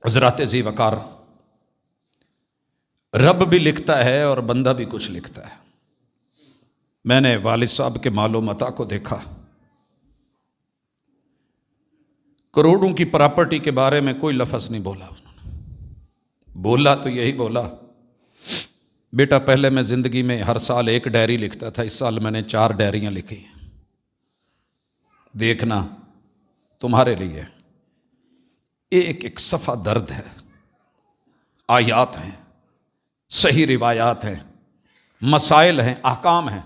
حضرات ذی وقار، رب بھی لکھتا ہے اور بندہ بھی کچھ لکھتا ہے۔ میں نے والد صاحب کے مال و متاع کو دیکھا، کروڑوں کی پراپرٹی کے بارے میں کوئی لفظ نہیں بولا انہوں نے۔ بولا تو یہی بولا، بیٹا پہلے میں زندگی میں ہر سال ایک ڈائری لکھتا تھا، اس سال میں نے 4 ڈائریاں لکھی ہیں، دیکھنا تمہارے لیے ایک ایک صفحہ درد ہے، آیات ہیں، صحیح روایات ہیں، مسائل ہیں، احکام ہیں۔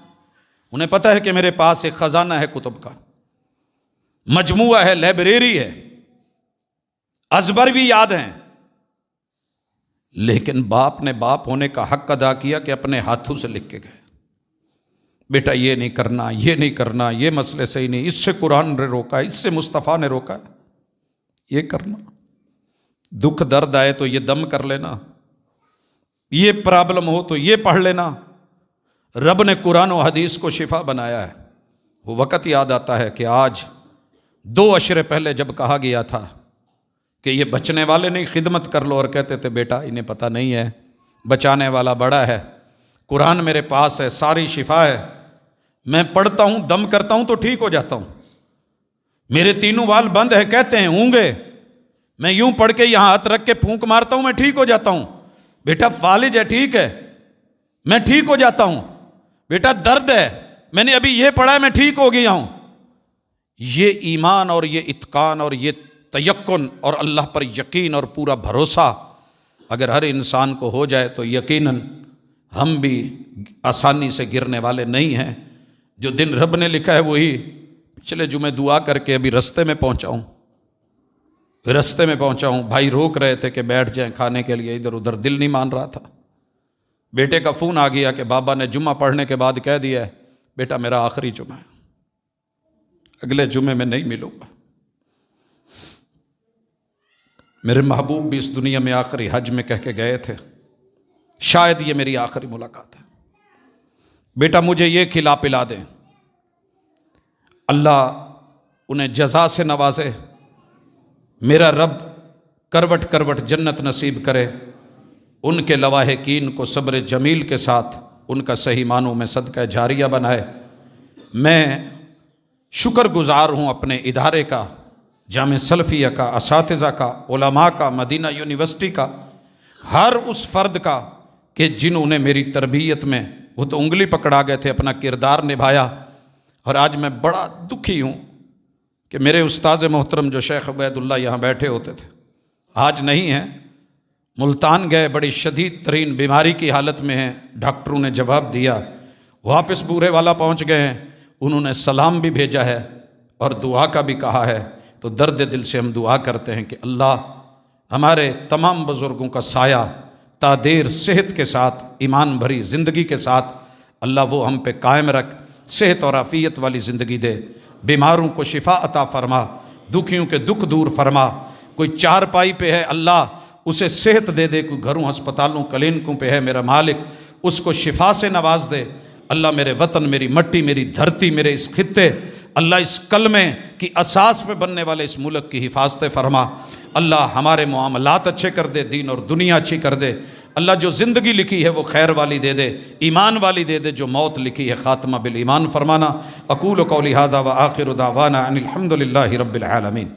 انہیں پتہ ہے کہ میرے پاس ایک خزانہ ہے کتب کا، مجموعہ ہے، لائبریری ہے، ازبر بھی یاد ہیں، لیکن باپ نے باپ ہونے کا حق ادا کیا کہ اپنے ہاتھوں سے لکھ کے گئے، بیٹا یہ نہیں کرنا، یہ نہیں کرنا، یہ مسئلے صحیح نہیں، اس سے قرآن نے روکا ہے، اس سے مصطفیٰ نے روکا ہے، یہ کرنا، دکھ درد آئے تو یہ دم کر لینا، یہ پرابلم ہو تو یہ پڑھ لینا۔ رب نے قرآن و حدیث کو شفا بنایا ہے۔ وہ وقت یاد آتا ہے کہ آج 2 عشرے پہلے جب کہا گیا تھا کہ یہ بچنے والے نہیں، خدمت کر لو، اور کہتے تھے بیٹا انہیں پتہ نہیں ہے، بچانے والا بڑا ہے، قرآن میرے پاس ہے، ساری شفا ہے، میں پڑھتا ہوں، دم کرتا ہوں تو ٹھیک ہو جاتا ہوں، میرے تینوں وال بند ہے، کہتے ہیں ہوں گے، میں یوں پڑھ کے یہاں ہاتھ رکھ کے پھونک مارتا ہوں، میں ٹھیک ہو جاتا ہوں، بیٹا فالج ہے، ٹھیک ہے، میں ٹھیک ہو جاتا ہوں، بیٹا درد ہے، میں نے ابھی یہ پڑھا ہے، میں ٹھیک ہو گیا ہوں۔ یہ ایمان اور یہ اتقان اور یہ تیقن اور اللہ پر یقین اور پورا بھروسہ اگر ہر انسان کو ہو جائے تو یقیناً ہم بھی آسانی سے گرنے والے نہیں ہیں۔ جو دن رب نے لکھا ہے وہی پچھلے جمعے دعا کر کے ابھی رستے میں پہنچا ہوں، بھائی روک رہے تھے کہ بیٹھ جائیں کھانے کے لیے، ادھر ادھر دل نہیں مان رہا تھا، بیٹے کا فون آ گیا کہ بابا نے جمعہ پڑھنے کے بعد کہہ دیا ہے بیٹا میرا آخری جمعہ ہے، اگلے جمعے میں نہیں ملوں گا۔ میرے محبوب بھی اس دنیا میں آخری حج میں کہہ کے گئے تھے شاید یہ میری آخری ملاقات ہے، بیٹا مجھے یہ کھلا پلا دیں۔ اللہ انہیں جزا سے نوازے، میرا رب کروٹ کروٹ جنت نصیب کرے، ان کے لواحقین کو صبر جمیل کے ساتھ ان کا صحیح معنوں میں صدقہ جاریہ بنائے۔ میں شکر گزار ہوں اپنے ادارے کا، جامع سلفیہ کا، اساتذہ کا، علماء کا، مدینہ یونیورسٹی کا، ہر اس فرد کا کہ جنہوں نے میری تربیت میں، وہ تو انگلی پکڑا گئے تھے، اپنا کردار نبھایا۔ اور آج میں بڑا دکھی ہوں کہ میرے استاذ محترم جو شیخ عبید اللہ یہاں بیٹھے ہوتے تھے آج نہیں ہیں، ملتان گئے، بڑی شدید ترین بیماری کی حالت میں ہیں، ڈاکٹروں نے جواب دیا، واپس بورے والا پہنچ گئے ہیں، انہوں نے سلام بھی بھیجا ہے اور دعا کا بھی کہا ہے۔ تو درد دل سے ہم دعا کرتے ہیں کہ اللہ ہمارے تمام بزرگوں کا سایہ تا دیر صحت کے ساتھ، ایمان بھری زندگی کے ساتھ اللہ وہ ہم پہ قائم رکھ، صحت اور عافیت والی زندگی دے، بیماروں کو شفا عطا فرما، دکھیوں کے دکھ دور فرما، کوئی چارپائی پہ ہے اللہ اسے صحت دے دے، کوئی گھروں ہسپتالوں کلینکوں پہ ہے میرا مالک اس کو شفا سے نواز دے۔ اللہ میرے وطن، میری مٹی، میری دھرتی، میرے اس خطے، اللہ اس کلمے کی اساس پہ بننے والے اس ملک کی حفاظت فرما۔ اللہ ہمارے معاملات اچھے کر دے، دین اور دنیا اچھی کر دے۔ اللہ جو زندگی لکھی ہے وہ خیر والی دے دے، ایمان والی دے دے، جو موت لکھی ہے خاتمہ بالایمان فرمانا۔ اقول قولی ھذا وآخر دعوانا ان الحمد للہ رب العالمین۔